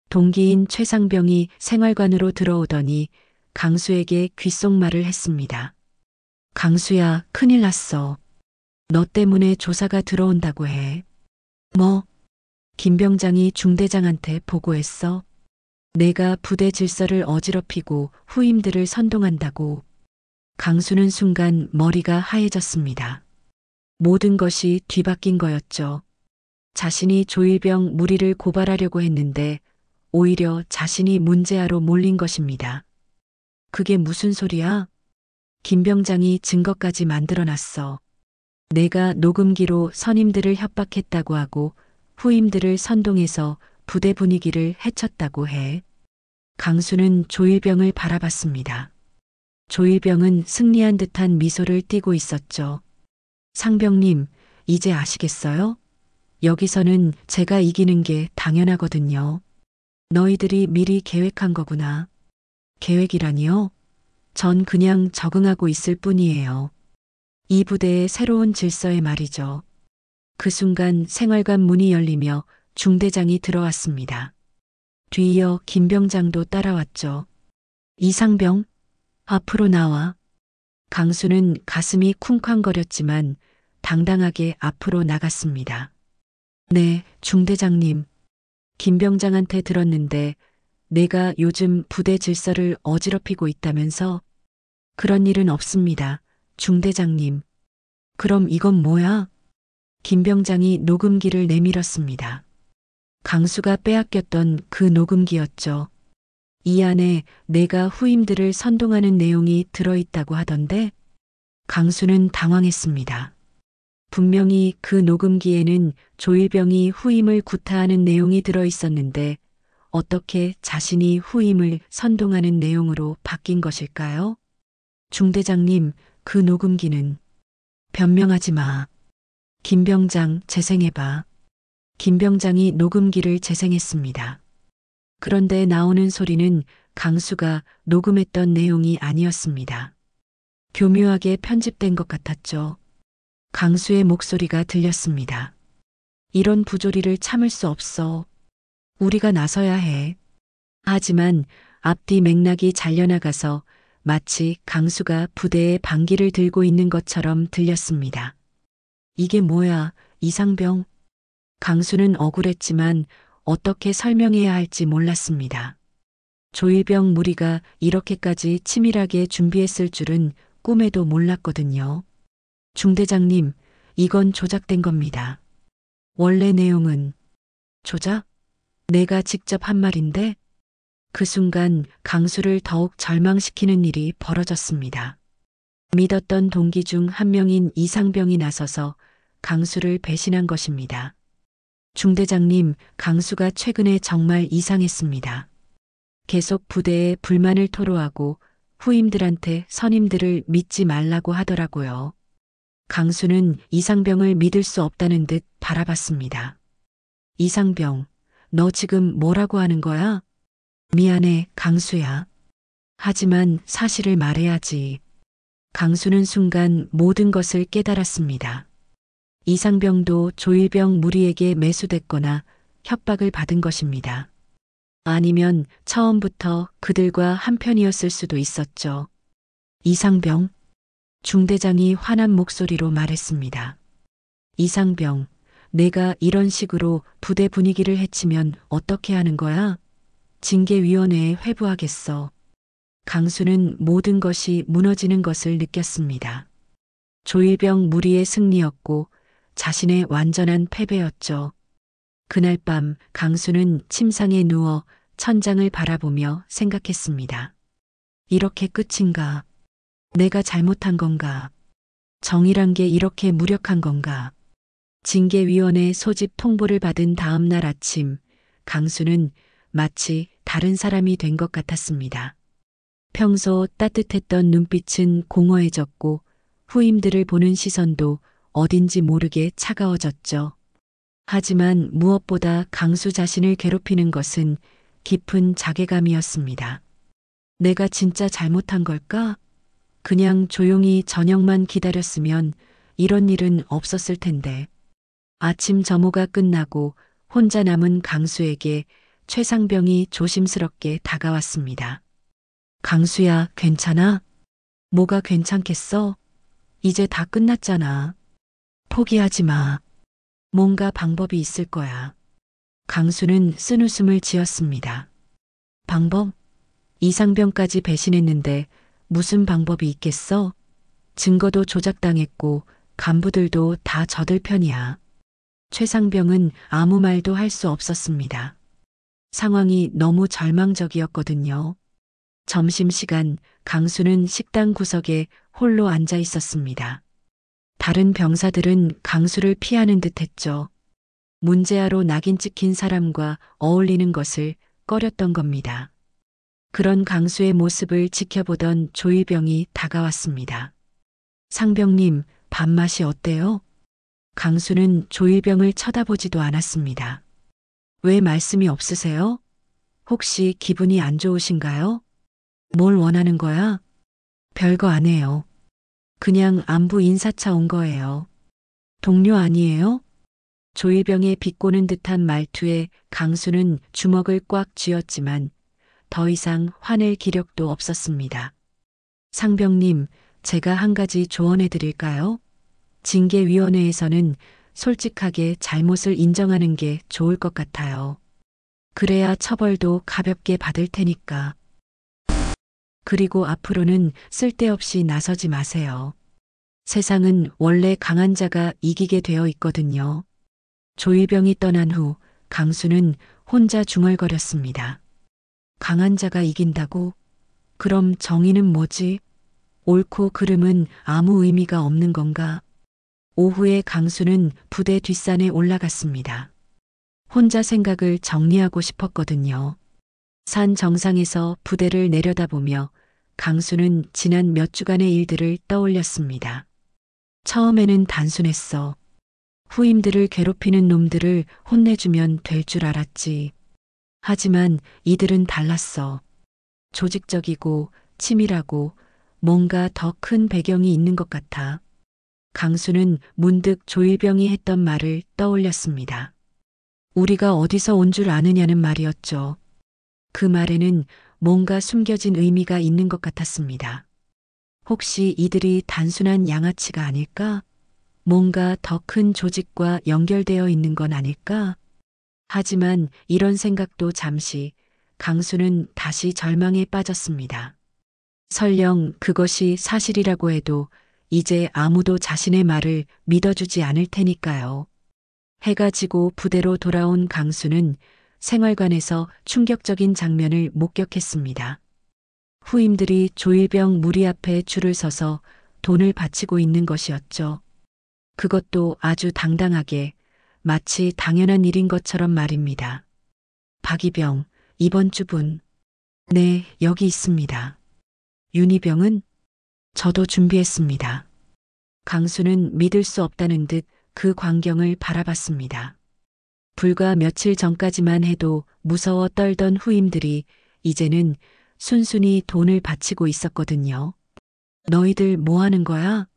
동기인 최상병이 생활관으로 들어오더니 강수에게 귓속말을 했습니다. 강수야, 큰일 났어. 너 때문에 조사가 들어온다고 해. 뭐? 김병장이 중대장한테 보고했어. 내가 부대 질서를 어지럽히고 후임들을 선동한다고. 강수는 순간 머리가 하얘졌습니다. 모든 것이 뒤바뀐 거였죠. 자신이 조일병 무리를 고발하려고 했는데 오히려 자신이 문제아로 몰린 것입니다. 그게 무슨 소리야? 김병장이 증거까지 만들어놨어. 내가 녹음기로 선임들을 협박했다고 하고 후임들을 선동해서 부대 분위기를 해쳤다고 해. 강수는 조일병을 바라봤습니다. 조일병은 승리한 듯한 미소를 띠고 있었죠. 상병님, 이제 아시겠어요? 여기서는 제가 이기는 게 당연하거든요. 너희들이 미리 계획한 거구나. 계획이라니요? 전 그냥 적응하고 있을 뿐이에요. 이 부대의 새로운 질서에 말이죠. 그 순간 생활관 문이 열리며 중대장이 들어왔습니다. 뒤이어 김병장도 따라왔죠. 이상병, 앞으로 나와. 강수는 가슴이 쿵쾅거렸지만 당당하게 앞으로 나갔습니다. 네, 중대장님. 김병장한테 들었는데 내가 요즘 부대 질서를 어지럽히고 있다면서? 그런 일은 없습니다, 중대장님. 그럼 이건 뭐야? 김병장이 녹음기를 내밀었습니다. 강수가 빼앗겼던 그 녹음기였죠. 이 안에 내가 후임들을 선동하는 내용이 들어있다고 하던데? 강수는 당황했습니다. 분명히 그 녹음기에는 조일병이 후임을 구타하는 내용이 들어있었는데 어떻게 자신이 후임을 선동하는 내용으로 바뀐 것일까요? 중대장님, 그 녹음기는. 변명하지 마. 김병장, 재생해봐. 김병장이 녹음기를 재생했습니다. 그런데 나오는 소리는 강수가 녹음했던 내용이 아니었습니다. 교묘하게 편집된 것 같았죠. 강수의 목소리가 들렸습니다. 이런 부조리를 참을 수 없어. 우리가 나서야 해. 하지만 앞뒤 맥락이 잘려나가서 마치 강수가 부대에 방귀를 들고 있는 것처럼 들렸습니다. 이게 뭐야, 이상병? 강수는 억울했지만 어떻게 설명해야 할지 몰랐습니다. 조일병 무리가 이렇게까지 치밀하게 준비했을 줄은 꿈에도 몰랐거든요. 중대장님, 이건 조작된 겁니다. 원래 내용은 조작? 내가 직접 한 말인데? 그 순간 강수를 더욱 절망시키는 일이 벌어졌습니다. 믿었던 동기 중 한 명인 이상병이 나서서 강수를 배신한 것입니다. 중대장님, 강수가 최근에 정말 이상했습니다. 계속 부대에 불만을 토로하고 후임들한테 선임들을 믿지 말라고 하더라고요. 강수는 이상병을 믿을 수 없다는 듯 바라봤습니다. 이상병, 너 지금 뭐라고 하는 거야? 미안해, 강수야. 하지만 사실을 말해야지. 강수는 순간 모든 것을 깨달았습니다. 이상병도 조일병 무리에게 매수됐거나 협박을 받은 것입니다. 아니면 처음부터 그들과 한편이었을 수도 있었죠. 이상병, 중대장이 화난 목소리로 말했습니다. 이상병, 내가 이런 식으로 부대 분위기를 해치면 어떻게 하는 거야? 징계위원회에 회부하겠어. 강수는 모든 것이 무너지는 것을 느꼈습니다. 조일병 무리의 승리였고 자신의 완전한 패배였죠. 그날 밤 강수는 침상에 누워 천장을 바라보며 생각했습니다. 이렇게 끝인가? 내가 잘못한 건가? 정의란 게 이렇게 무력한 건가? 징계위원회 소집 통보를 받은 다음 날 아침, 강수는 마치 다른 사람이 된 것 같았습니다. 평소 따뜻했던 눈빛은 공허해졌고 후임들을 보는 시선도 어딘지 모르게 차가워졌죠. 하지만 무엇보다 강수 자신을 괴롭히는 것은 깊은 자괴감이었습니다. 내가 진짜 잘못한 걸까? 그냥 조용히 저녁만 기다렸으면 이런 일은 없었을 텐데. 아침 점호가 끝나고 혼자 남은 강수에게 최상병이 조심스럽게 다가왔습니다. 강수야, 괜찮아? 뭐가 괜찮겠어? 이제 다 끝났잖아. 포기하지 마. 뭔가 방법이 있을 거야. 강수는 쓴웃음을 지었습니다. 방법? 이상병까지 배신했는데 무슨 방법이 있겠어? 증거도 조작당했고 간부들도 다 저들 편이야. 최상병은 아무 말도 할 수 없었습니다. 상황이 너무 절망적이었거든요. 점심시간 강수는 식당 구석에 홀로 앉아 있었습니다. 다른 병사들은 강수를 피하는 듯 했죠. 문제아로 낙인 찍힌 사람과 어울리는 것을 꺼렸던 겁니다. 그런 강수의 모습을 지켜보던 조일병이 다가왔습니다. 상병님, 밥맛이 어때요? 강수는 조일병을 쳐다보지도 않았습니다. 왜 말씀이 없으세요? 혹시 기분이 안 좋으신가요? 뭘 원하는 거야? 별거 아니에요. 그냥 안부 인사차 온 거예요. 동료 아니에요? 조일병의 비꼬는 듯한 말투에 강수는 주먹을 꽉 쥐었지만 더 이상 화낼 기력도 없었습니다. 상병님, 제가 한 가지 조언해 드릴까요? 징계위원회에서는 솔직하게 잘못을 인정하는 게 좋을 것 같아요. 그래야 처벌도 가볍게 받을 테니까. 그리고 앞으로는 쓸데없이 나서지 마세요. 세상은 원래 강한 자가 이기게 되어 있거든요. 조일병이 떠난 후 강수는 혼자 중얼거렸습니다. 강한 자가 이긴다고? 그럼 정의는 뭐지? 옳고 그름은 아무 의미가 없는 건가? 오후에 강수는 부대 뒷산에 올라갔습니다. 혼자 생각을 정리하고 싶었거든요. 산 정상에서 부대를 내려다보며 강수는 지난 몇 주간의 일들을 떠올렸습니다. 처음에는 단순했어. 후임들을 괴롭히는 놈들을 혼내주면 될 줄 알았지. 하지만 이들은 달랐어. 조직적이고 치밀하고 뭔가 더 큰 배경이 있는 것 같아. 강수는 문득 조일병이 했던 말을 떠올렸습니다. 우리가 어디서 온 줄 아느냐는 말이었죠. 그 말에는 뭔가 숨겨진 의미가 있는 것 같았습니다. 혹시 이들이 단순한 양아치가 아닐까? 뭔가 더 큰 조직과 연결되어 있는 건 아닐까? 하지만 이런 생각도 잠시 강수는 다시 절망에 빠졌습니다. 설령 그것이 사실이라고 해도 이제 아무도 자신의 말을 믿어주지 않을 테니까요. 해가 지고 부대로 돌아온 강수는 생활관에서 충격적인 장면을 목격했습니다. 후임들이 조일병 무리 앞에 줄을 서서 돈을 바치고 있는 것이었죠. 그것도 아주 당당하게, 마치 당연한 일인 것처럼 말입니다. 박이병, 이번 주분. 네, 여기 있습니다. 윤희병은? 저도 준비했습니다. 강수는 믿을 수 없다는 듯 그 광경을 바라봤습니다. 불과 며칠 전까지만 해도 무서워 떨던 후임들이 이제는 순순히 돈을 바치고 있었거든요. 너희들 뭐 하는 거야?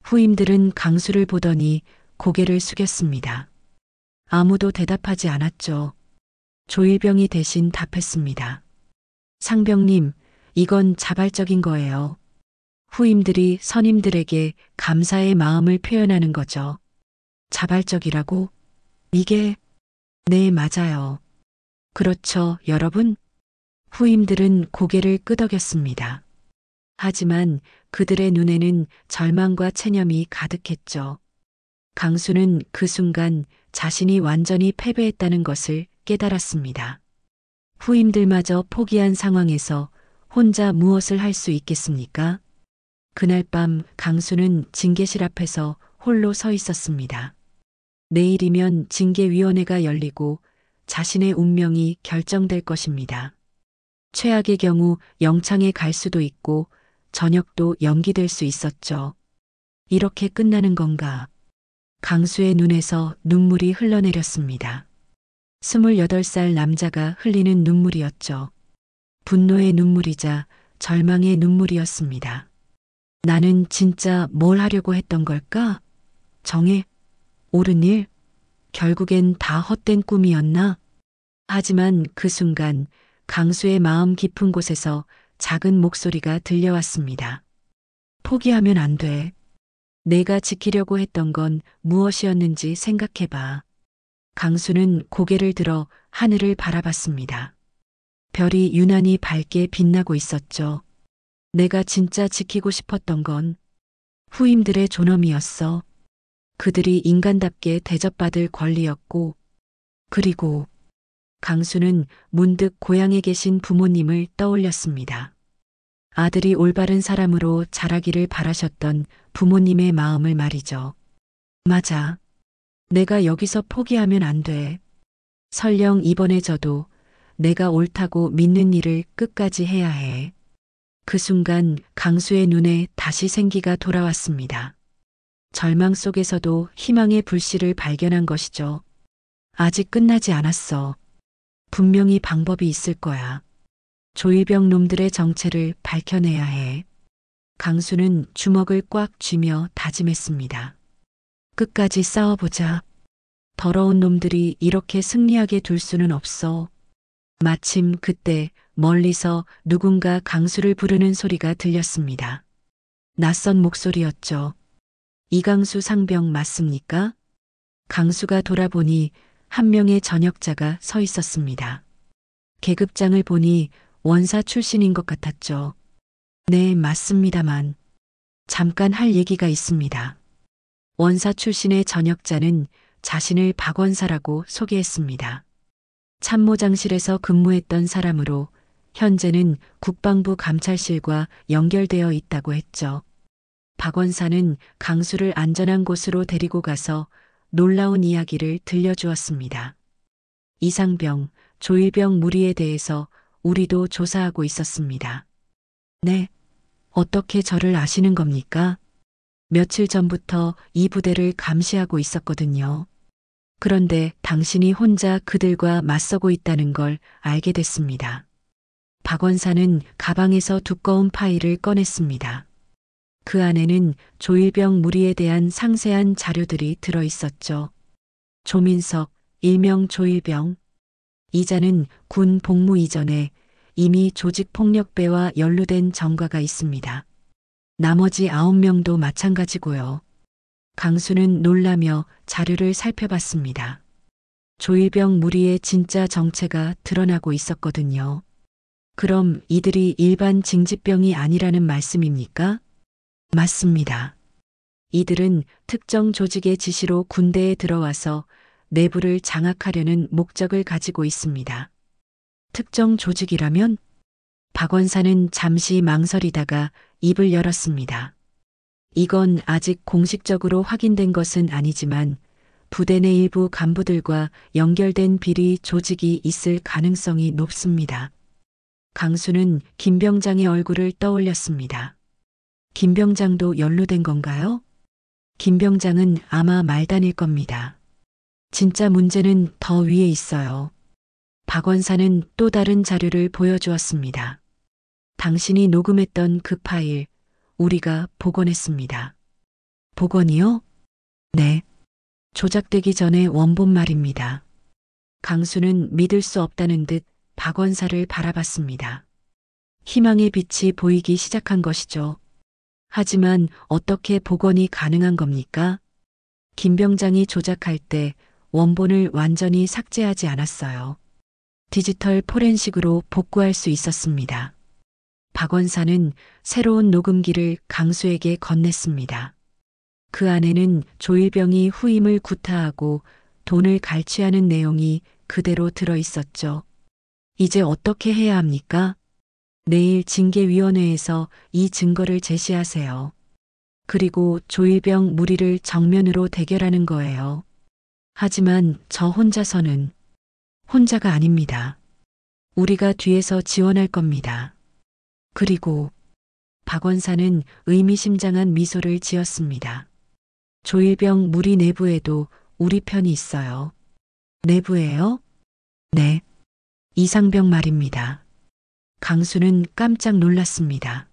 후임들은 강수를 보더니 고개를 숙였습니다. 아무도 대답하지 않았죠. 조일병이 대신 답했습니다. 상병님, 이건 자발적인 거예요. 후임들이 선임들에게 감사의 마음을 표현하는 거죠. 자발적이라고? 이게? 네, 맞아요. 그렇죠, 여러분? 후임들은 고개를 끄덕였습니다. 하지만 그들의 눈에는 절망과 체념이 가득했죠. 강수는 그 순간 자신이 완전히 패배했다는 것을 깨달았습니다. 후임들마저 포기한 상황에서 혼자 무엇을 할 수 있겠습니까? 그날 밤 강수는 징계실 앞에서 홀로 서 있었습니다. 내일이면 징계위원회가 열리고 자신의 운명이 결정될 것입니다. 최악의 경우 영창에 갈 수도 있고 전역도 연기될 수 있었죠. 이렇게 끝나는 건가? 강수의 눈에서 눈물이 흘러내렸습니다. 28살 남자가 흘리는 눈물이었죠. 분노의 눈물이자 절망의 눈물이었습니다. 나는 진짜 뭘 하려고 했던 걸까? 정해? 옳은 일? 결국엔 다 헛된 꿈이었나? 하지만 그 순간 강수의 마음 깊은 곳에서 작은 목소리가 들려왔습니다. 포기하면 안 돼. 내가 지키려고 했던 건 무엇이었는지 생각해봐. 강수는 고개를 들어 하늘을 바라봤습니다. 별이 유난히 밝게 빛나고 있었죠. 내가 진짜 지키고 싶었던 건 후임들의 존엄이었어. 그들이 인간답게 대접받을 권리였고, 그리고 강수는 문득 고향에 계신 부모님을 떠올렸습니다. 아들이 올바른 사람으로 자라기를 바라셨던 부모님의 마음을 말이죠. 맞아. 내가 여기서 포기하면 안 돼. 설령 이번에 져도 내가 옳다고 믿는 일을 끝까지 해야 해. 그 순간 강수의 눈에 다시 생기가 돌아왔습니다. 절망 속에서도 희망의 불씨를 발견한 것이죠. 아직 끝나지 않았어. 분명히 방법이 있을 거야. 조일병 놈들의 정체를 밝혀내야 해. 강수는 주먹을 꽉 쥐며 다짐했습니다. 끝까지 싸워보자. 더러운 놈들이 이렇게 승리하게 둘 수는 없어. 마침 그때 멀리서 누군가 강수를 부르는 소리가 들렸습니다. 낯선 목소리였죠. 이강수 상병 맞습니까? 강수가 돌아보니 한 명의 전역자가 서 있었습니다. 계급장을 보니 원사 출신인 것 같았죠. 네, 맞습니다만 잠깐 할 얘기가 있습니다. 원사 출신의 전역자는 자신을 박원사라고 소개했습니다. 참모장실에서 근무했던 사람으로 현재는 국방부 감찰실과 연결되어 있다고 했죠. 박원사는 강수를 안전한 곳으로 데리고 가서 놀라운 이야기를 들려주었습니다. 이상병, 조일병 무리에 대해서 우리도 조사하고 있었습니다. 네, 어떻게 저를 아시는 겁니까? 며칠 전부터 이 부대를 감시하고 있었거든요. 그런데 당신이 혼자 그들과 맞서고 있다는 걸 알게 됐습니다. 박원사는 가방에서 두꺼운 파일을 꺼냈습니다. 그 안에는 조일병 무리에 대한 상세한 자료들이 들어 있었죠. 조민석, 일명 조일병. 이자는 군 복무 이전에 이미 조직폭력배와 연루된 전과가 있습니다. 나머지 9명도 마찬가지고요. 강수는 놀라며 자료를 살펴봤습니다. 조일병 무리의 진짜 정체가 드러나고 있었거든요. 그럼 이들이 일반 징집병이 아니라는 말씀입니까? 맞습니다. 이들은 특정 조직의 지시로 군대에 들어와서 내부를 장악하려는 목적을 가지고 있습니다. 특정 조직이라면? 박원사는 잠시 망설이다가 입을 열었습니다. 이건 아직 공식적으로 확인된 것은 아니지만 부대 내 일부 간부들과 연결된 비리 조직이 있을 가능성이 높습니다. 강수는 김 병장의 얼굴을 떠올렸습니다. 김 병장도 연루된 건가요? 김 병장은 아마 말단일 겁니다. 진짜 문제는 더 위에 있어요. 박원사는 또 다른 자료를 보여주었습니다. 당신이 녹음했던 그 파일, 우리가 복원했습니다. 복원이요? 네. 조작되기 전에 원본 말입니다. 강수는 믿을 수 없다는 듯 박원사를 바라봤습니다. 희망의 빛이 보이기 시작한 것이죠. 하지만 어떻게 복원이 가능한 겁니까? 김 병장이 조작할 때 원본을 완전히 삭제하지 않았어요. 디지털 포렌식으로 복구할 수 있었습니다. 박원사는 새로운 녹음기를 강수에게 건넸습니다. 그 안에는 조일병이 후임을 구타하고 돈을 갈취하는 내용이 그대로 들어 있었죠. 이제 어떻게 해야 합니까? 내일 징계위원회에서 이 증거를 제시하세요. 그리고 조일병 무리를 정면으로 대결하는 거예요. 하지만 저 혼자서는 혼자가 아닙니다. 우리가 뒤에서 지원할 겁니다. 그리고 박원사는 의미심장한 미소를 지었습니다. 조일병 무리 내부에도 우리 편이 있어요. 내부에요? 네. 이상병 말입니다. 강수는 깜짝 놀랐습니다.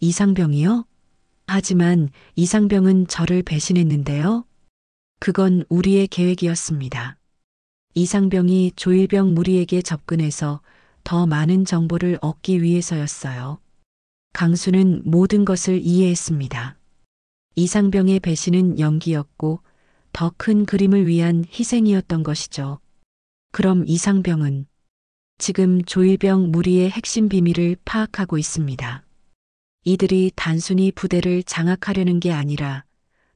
이상병이요? 하지만 이상병은 저를 배신했는데요? 그건 우리의 계획이었습니다. 이상병이 조일병 무리에게 접근해서 더 많은 정보를 얻기 위해서였어요. 강수는 모든 것을 이해했습니다. 이상병의 배신은 연기였고 더 큰 그림을 위한 희생이었던 것이죠. 그럼 이상병은 지금 조일병 무리의 핵심 비밀을 파악하고 있습니다. 이들이 단순히 부대를 장악하려는 게 아니라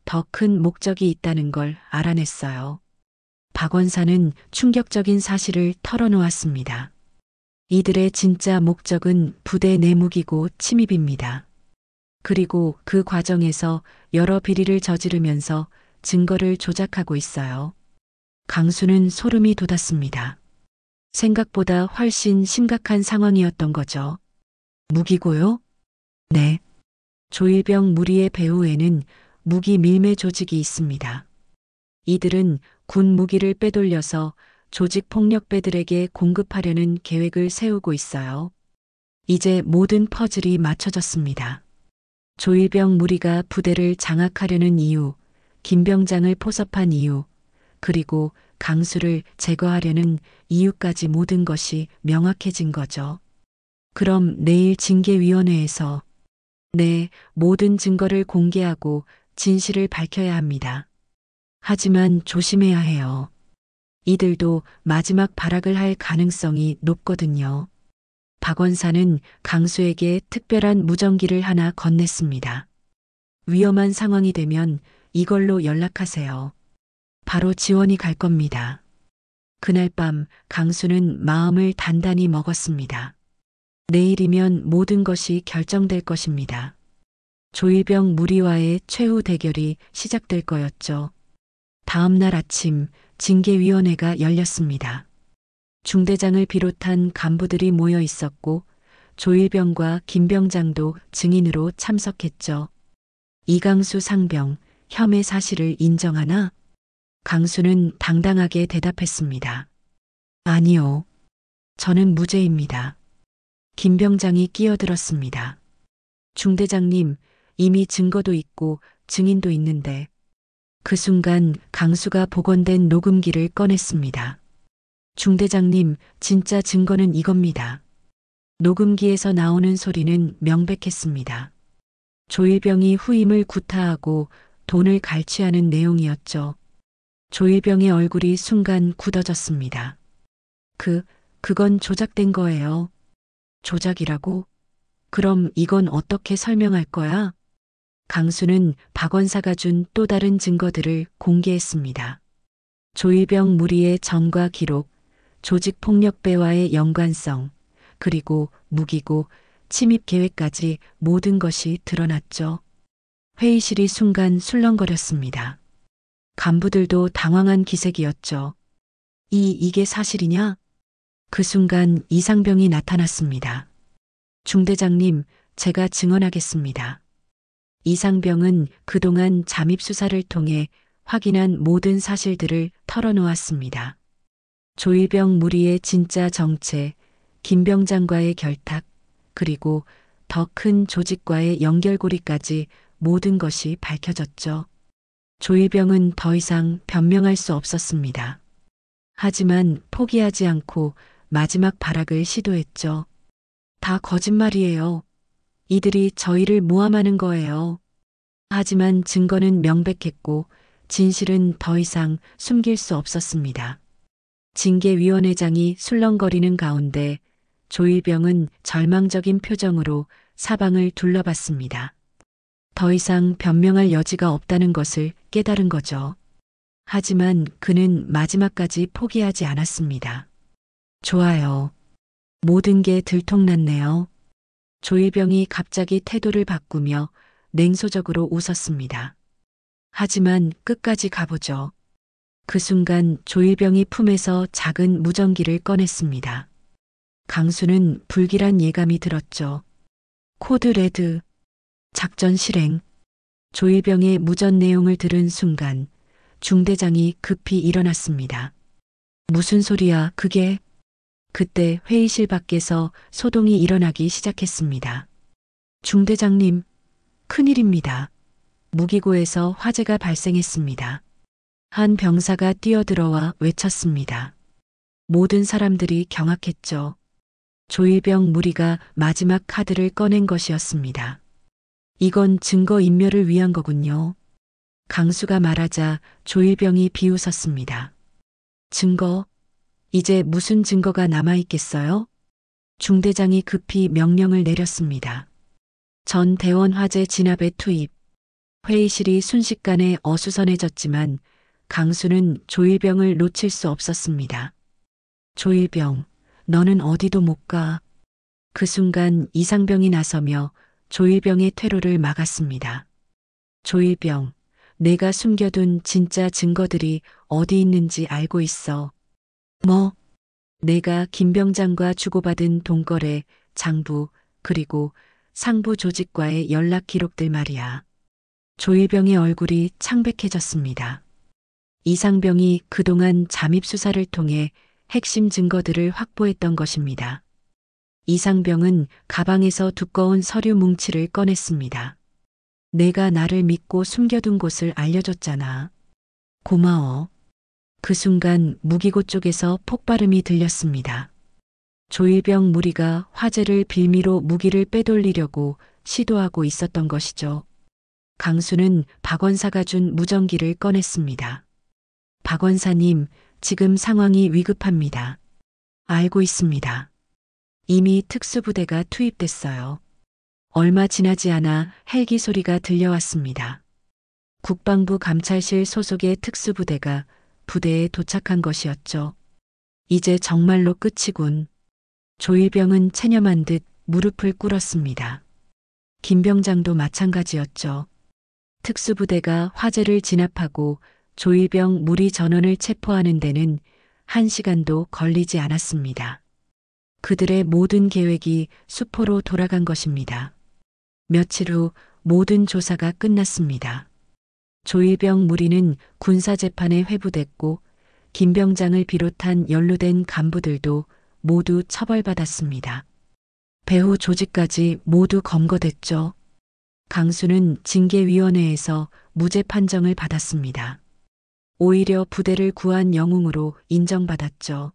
더 큰 목적이 있다는 걸 알아냈어요. 박원사는 충격적인 사실을 털어놓았습니다. 이들의 진짜 목적은 부대 내무기고 침입입니다. 그리고 그 과정에서 여러 비리를 저지르면서 증거를 조작하고 있어요. 강수는 소름이 돋았습니다. 생각보다 훨씬 심각한 상황이었던 거죠. 무기고요? 네. 조일병 무리의 배후에는 무기 밀매 조직이 있습니다. 이들은 군 무기를 빼돌려서 조직 폭력배들에게 공급하려는 계획을 세우고 있어요. 이제 모든 퍼즐이 맞춰졌습니다. 조일병 무리가 부대를 장악하려는 이유, 김병장을 포섭한 이유, 그리고 강수를 제거하려는 이유까지 모든 것이 명확해진 거죠. 그럼 내일 징계위원회에서 네, 모든 증거를 공개하고 진실을 밝혀야 합니다. 하지만 조심해야 해요. 이들도 마지막 발악을 할 가능성이 높거든요. 박원사는 강수에게 특별한 무전기를 하나 건넸습니다. 위험한 상황이 되면 이걸로 연락하세요. 바로 지원이 갈 겁니다. 그날 밤 강수는 마음을 단단히 먹었습니다. 내일이면 모든 것이 결정될 것입니다. 조일병 무리와의 최후 대결이 시작될 거였죠. 다음 날 아침 징계위원회가 열렸습니다. 중대장을 비롯한 간부들이 모여 있었고 조일병과 김병장도 증인으로 참석했죠. 이강수 상병, 혐의 사실을 인정하나? 강수는 당당하게 대답했습니다. 아니요. 저는 무죄입니다. 김병장이 끼어들었습니다. 중대장님, 이미 증거도 있고 증인도 있는데. 그 순간 강수가 복원된 녹음기를 꺼냈습니다. 중대장님, 진짜 증거는 이겁니다. 녹음기에서 나오는 소리는 명백했습니다. 조일병이 후임을 구타하고 돈을 갈취하는 내용이었죠. 조일병의 얼굴이 순간 굳어졌습니다. 그건 조작된 거예요. 조작이라고? 그럼 이건 어떻게 설명할 거야? 강수는 박원사가 준 또 다른 증거들을 공개했습니다. 조일병 무리의 전과 기록, 조직폭력배와의 연관성, 그리고 무기고 침입 계획까지 모든 것이 드러났죠. 회의실이 순간 술렁거렸습니다. 간부들도 당황한 기색이었죠. 이게 사실이냐? 그 순간 이상병이 나타났습니다. 중대장님, 제가 증언하겠습니다. 이상병은 그동안 잠입수사를 통해 확인한 모든 사실들을 털어놓았습니다. 조일병 무리의 진짜 정체, 김병장과의 결탁, 그리고 더 큰 조직과의 연결고리까지 모든 것이 밝혀졌죠. 조일병은 더 이상 변명할 수 없었습니다. 하지만 포기하지 않고 마지막 발악을 시도했죠. 다 거짓말이에요. 이들이 저희를 모함하는 거예요. 하지만 증거는 명백했고 진실은 더 이상 숨길 수 없었습니다. 징계위원회장이 술렁거리는 가운데 조일병은 절망적인 표정으로 사방을 둘러봤습니다. 더 이상 변명할 여지가 없다는 것을 깨달은 거죠. 하지만 그는 마지막까지 포기하지 않았습니다. 좋아요. 모든 게 들통났네요. 조일병이 갑자기 태도를 바꾸며 냉소적으로 웃었습니다. 하지만 끝까지 가보죠. 그 순간 조일병이 품에서 작은 무전기를 꺼냈습니다. 강수는 불길한 예감이 들었죠. 코드 레드. 작전 실행. 조일병의 무전 내용을 들은 순간 중대장이 급히 일어났습니다. 무슨 소리야, 그게? 그때 회의실 밖에서 소동이 일어나기 시작했습니다. 중대장님, 큰일입니다. 무기고에서 화재가 발생했습니다. 한 병사가 뛰어들어와 외쳤습니다. 모든 사람들이 경악했죠. 조일병 무리가 마지막 카드를 꺼낸 것이었습니다. 이건 증거인멸을 위한 거군요. 강수가 말하자 조일병이 비웃었습니다. 증거? 이제 무슨 증거가 남아있겠어요? 중대장이 급히 명령을 내렸습니다. 전 대원 화재 진압에 투입. 회의실이 순식간에 어수선해졌지만 강수는 조일병을 놓칠 수 없었습니다. 조일병, 너는 어디도 못 가. 그 순간 이상병이 나서며 조일병의 퇴로를 막았습니다. 조일병, 내가 숨겨둔 진짜 증거들이 어디 있는지 알고 있어. 뭐? 내가 김병장과 주고받은 돈거래, 장부, 그리고 상부 조직과의 연락 기록들 말이야. 조일병의 얼굴이 창백해졌습니다. 이상병이 그동안 잠입 수사를 통해 핵심 증거들을 확보했던 것입니다. 이상병은 가방에서 두꺼운 서류 뭉치를 꺼냈습니다. 내가 나를 믿고 숨겨둔 곳을 알려줬잖아. 고마워. 그 순간 무기고 쪽에서 폭발음이 들렸습니다. 조일병 무리가 화재를 빌미로 무기를 빼돌리려고 시도하고 있었던 것이죠. 강수는 박원사가 준 무전기를 꺼냈습니다. 박원사님, 지금 상황이 위급합니다. 알고 있습니다. 이미 특수부대가 투입됐어요. 얼마 지나지 않아 헬기 소리가 들려왔습니다. 국방부 감찰실 소속의 특수부대가 부대에 도착한 것이었죠. 이제 정말로 끝이군. 조일병은 체념한 듯 무릎을 꿇었습니다. 김병장도 마찬가지였죠. 특수부대가 화재를 진압하고 조일병 무리 전원을 체포하는 데는 1시간도 걸리지 않았습니다. 그들의 모든 계획이 수포로 돌아간 것입니다. 며칠 후 모든 조사가 끝났습니다. 조일병 무리는 군사재판에 회부됐고 김병장을 비롯한 연루된 간부들도 모두 처벌받았습니다. 배후 조직까지 모두 검거됐죠. 강수는 징계위원회에서 무죄 판정을 받았습니다. 오히려 부대를 구한 영웅으로 인정받았죠.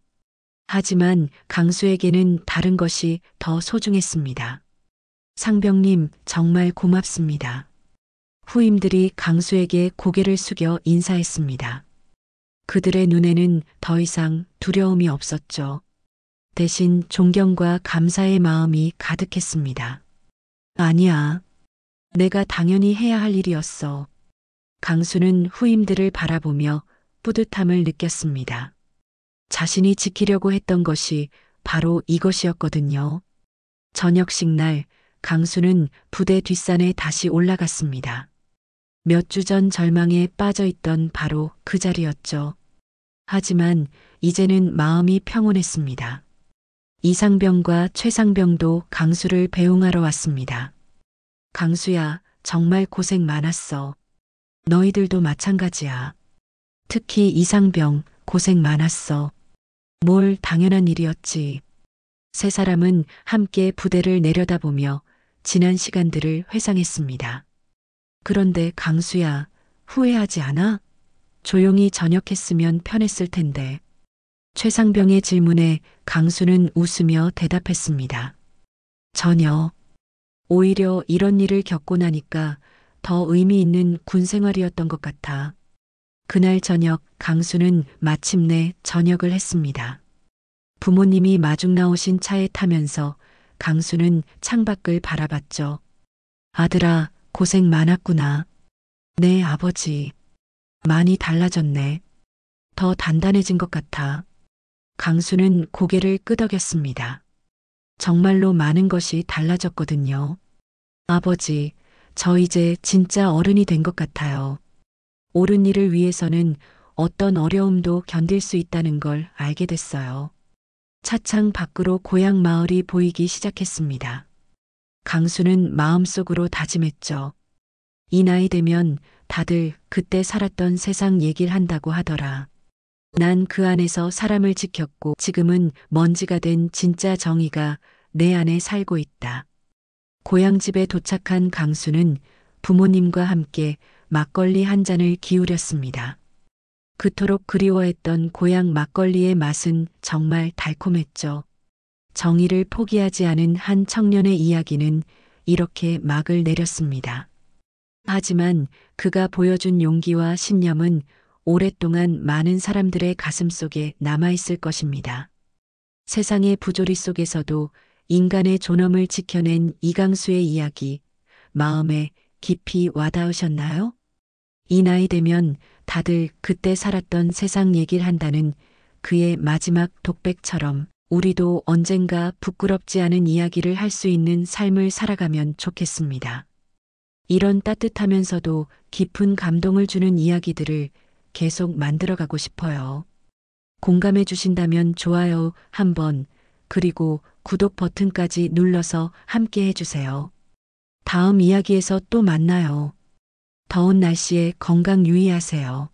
하지만 강수에게는 다른 것이 더 소중했습니다. 상병님, 정말 고맙습니다. 후임들이 강수에게 고개를 숙여 인사했습니다. 그들의 눈에는 더 이상 두려움이 없었죠. 대신 존경과 감사의 마음이 가득했습니다. 아니야. 내가 당연히 해야 할 일이었어. 강수는 후임들을 바라보며 뿌듯함을 느꼈습니다. 자신이 지키려고 했던 것이 바로 이것이었거든요. 저녁식 날 강수는 부대 뒷산에 다시 올라갔습니다. 몇 주 전 절망에 빠져 있던 바로 그 자리였죠. 하지만 이제는 마음이 평온했습니다. 이상병과 최상병도 강수를 배웅하러 왔습니다. 강수야, 정말 고생 많았어. 너희들도 마찬가지야. 특히 이상병, 고생 많았어. 뭘 당연한 일이었지. 세 사람은 함께 부대를 내려다보며 지난 시간들을 회상했습니다. 그런데 강수야, 후회하지 않아? 조용히 전역했으면 편했을 텐데. 최상병의 질문에 강수는 웃으며 대답했습니다. 전혀. 오히려 이런 일을 겪고 나니까 더 의미 있는 군 생활이었던 것 같아. 그날 저녁 강수는 마침내 전역을 했습니다. 부모님이 마중 나오신 차에 타면서 강수는 창밖을 바라봤죠. 아들아, 고생 많았구나. 네, 아버지. 많이 달라졌네. 더 단단해진 것 같아. 강수는 고개를 끄덕였습니다. 정말로 많은 것이 달라졌거든요. 아버지, 저 이제 진짜 어른이 된 것 같아요. 옳은 일을 위해서는 어떤 어려움도 견딜 수 있다는 걸 알게 됐어요. 차창 밖으로 고향 마을이 보이기 시작했습니다. 강수는 마음속으로 다짐했죠. 이 나이 되면 다들 그때 살았던 세상 얘기를 한다고 하더라. 난 그 안에서 사람을 지켰고 지금은 먼지가 된 진짜 정의가 내 안에 살고 있다. 고향집에 도착한 강수는 부모님과 함께 막걸리 한 잔을 기울였습니다. 그토록 그리워했던 고향 막걸리의 맛은 정말 달콤했죠. 정의를 포기하지 않은 한 청년의 이야기는 이렇게 막을 내렸습니다. 하지만 그가 보여준 용기와 신념은 오랫동안 많은 사람들의 가슴 속에 남아있을 것입니다. 세상의 부조리 속에서도 인간의 존엄을 지켜낸 이강수의 이야기, 마음에 깊이 와닿으셨나요? 이 나이 되면 다들 그때 살았던 세상 얘기를 한다는 그의 마지막 독백처럼 우리도 언젠가 부끄럽지 않은 이야기를 할 수 있는 삶을 살아가면 좋겠습니다. 이런 따뜻하면서도 깊은 감동을 주는 이야기들을 계속 만들어가고 싶어요. 공감해 주신다면 좋아요 한번, 그리고 구독 버튼까지 눌러서 함께 해주세요. 다음 이야기에서 또 만나요. 더운 날씨에 건강 유의하세요.